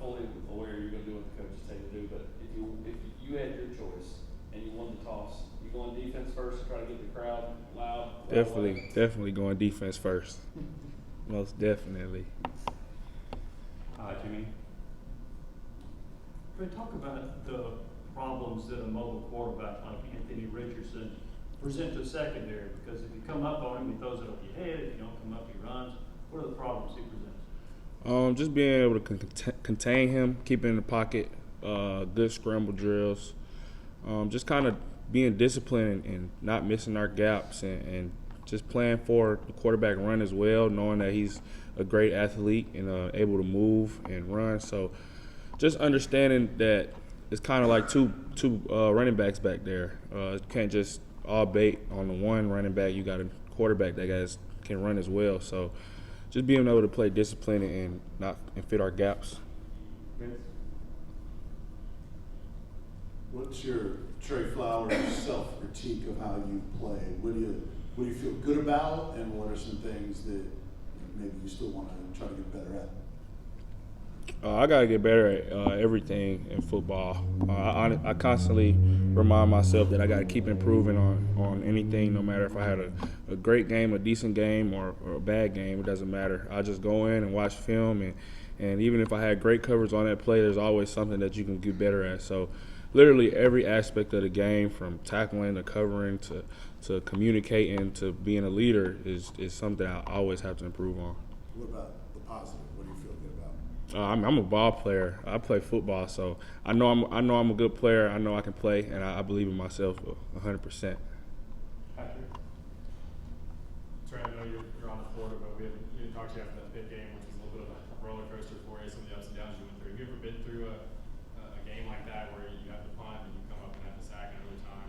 fully aware you're going to do what the coaches tell you to do, but if you had your choice and you won the toss, you going defense first to try to get the crowd loud? Definitely going defense first. Most definitely. Jimmy? Trey, talk about the problems that a mobile quarterback like Anthony Richardson present to secondary, because if you come up on him, he throws it over your head. If you don't come up, he runs. What are the problems he presents? Just being able to contain him, keeping in the pocket, good scramble drills, just kind of being disciplined and not missing our gaps, and just playing for the quarterback run as well, knowing that he's a great athlete and able to move and run. So just understanding that it's kind of like two running backs back there. You can't just all bait on the one running back. You got a quarterback that guys can run as well. So just being able to play discipline and fit our gaps. What's your Trey Flowers self-critique of how you play? What do you feel good about, and what are some things that maybe you still want to try to get better at? I got to get better at everything in football. I constantly remind myself that I got to keep improving on anything, no matter if I had a great game, a decent game, or a bad game. It doesn't matter. I just go in and watch film, and even if I had great coverage on that play, there's always something that you can get better at. So literally every aspect of the game, from tackling to covering to communicating to being a leader, is something I always have to improve on. What about the positive? What do you feel good about? I'm a ball player. I play football, so I know I'm a good player. I know I can play, and I believe in myself 100%. Patrick? Trey, I know you're on the Florida, but we didn't talk to you after that Pitt game, which was a little bit of a roller coaster for you, some of the ups and downs you went through. Have you ever been through a game like that where you have to punt and you come up and have to sack in overtime?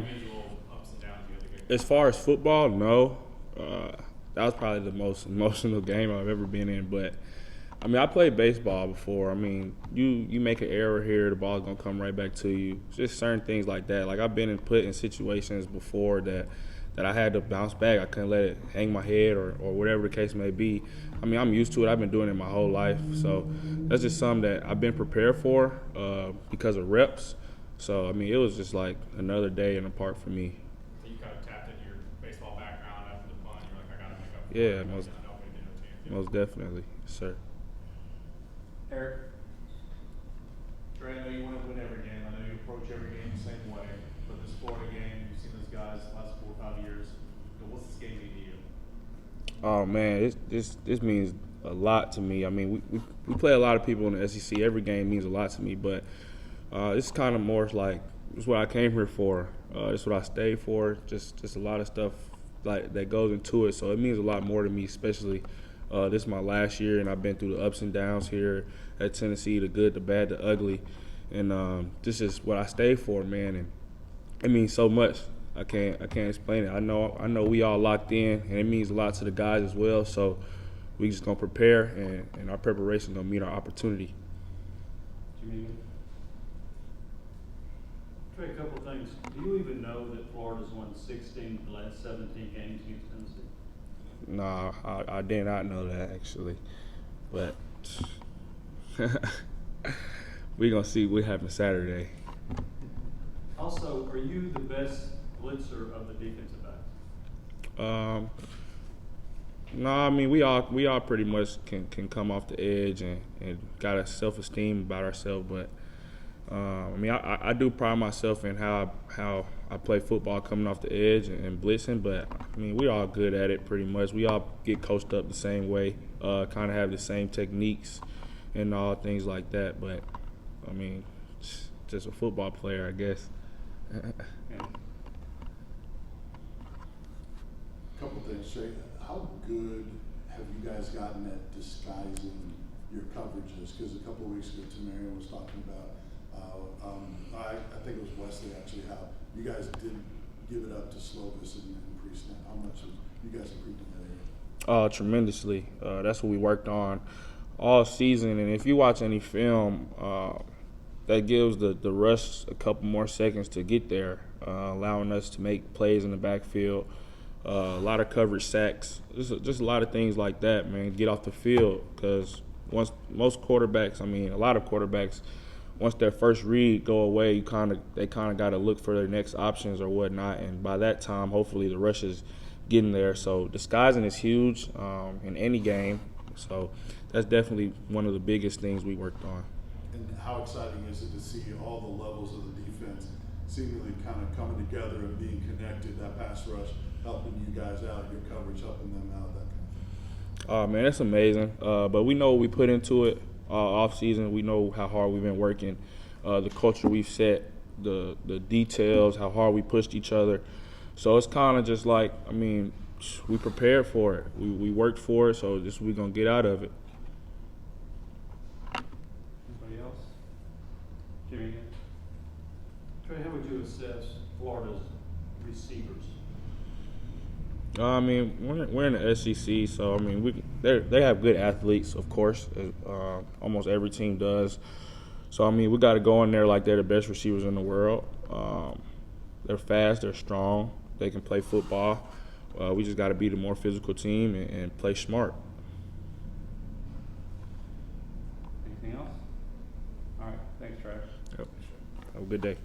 Individual ups and downs you have to get. As far as football, no. That was probably the most emotional game I've ever been in. But, I mean, I played baseball before. I mean, you make an error here, the ball's going to come right back to you. Just certain things like that. Like, I've been put in situations before that I had to bounce back. I couldn't let it hang my head or whatever the case may be. I mean, I'm used to it. I've been doing it my whole life. So that's just something that I've been prepared for because of reps. So, I mean, it was just like another day in the park for me. So you kind of tapped into your baseball background after the punt. You're like, I got to make up for Yeah, it. most definitely, yes, sir. Eric? Trey, I know you want to win every game. I know you approach every game the same way. But this Florida game, you've seen those guys the last 4 or 5 years. What's this game mean to you? Oh man, this means a lot to me. I mean, we play a lot of people in the SEC. Every game means a lot to me, but it's kind of more like it's what I came here for. It's what I stayed for. Just a lot of stuff like that goes into it. So it means a lot more to me, especially this is my last year, and I've been through the ups and downs here at Tennessee, the good, the bad, the ugly, and this is what I stayed for, man. And it means so much. I can't explain it. I know we all locked in, and it means a lot to the guys as well. So we just gonna prepare, and our preparation gonna meet our opportunity. Jimmy? Trey, a couple of things. Do you even know that Florida's won 16 of the last 17 games against Tennessee? Nah, I did not know that actually, but we gonna see what happens Saturday. Also, are you the best blitzer of the defensive backs? No, I mean we all pretty much can come off the edge and got a self-esteem about ourselves, but I mean I do pride myself in how I play football coming off the edge and blitzing, but I mean we all good at it pretty much. We all get coached up the same way, kind of have the same techniques and all things like that, but I mean just a football player, I guess. Couple things, Trey. How good have you guys gotten at disguising your coverages? Because a couple of weeks ago, Tamaria was talking about, I think it was Wesley actually, how you guys didn't give it up to Slovis and pre-snap. How much have you guys improved in that area? Tremendously. That's what we worked on all season. And if you watch any film, that gives the rush a couple more seconds to get there, allowing us to make plays in the backfield. A lot of coverage sacks, just a lot of things like that, man. Get off the field because once most quarterbacks, I mean, a lot of quarterbacks, once their first read go away, they kind of got to look for their next options or whatnot. And by that time, hopefully the rush is getting there. So disguising is huge in any game. So that's definitely one of the biggest things we worked on. And how exciting is it to see all the levels of the defense seemingly kind of coming together and being connected, that pass rush helping you guys out, your coverage helping them out, that kind of thing? Oh, man, that's amazing. But we know what we put into it off season. We know how hard we've been working, the culture we've set, the details, how hard we pushed each other. So it's kind of just like, I mean, we prepared for it. We worked for it, so this we're going to get out of it. Anybody else? Jimmy? Trey, how would you assess Florida's receivers? I mean, we're in the SEC, so I mean, they have good athletes, of course. Almost every team does. So I mean, we got to go in there like they're the best receivers in the world. They're fast, they're strong, they can play football. We just got to be the more physical team and play smart. Anything else? All right, thanks, Trey. Yep. Have a good day.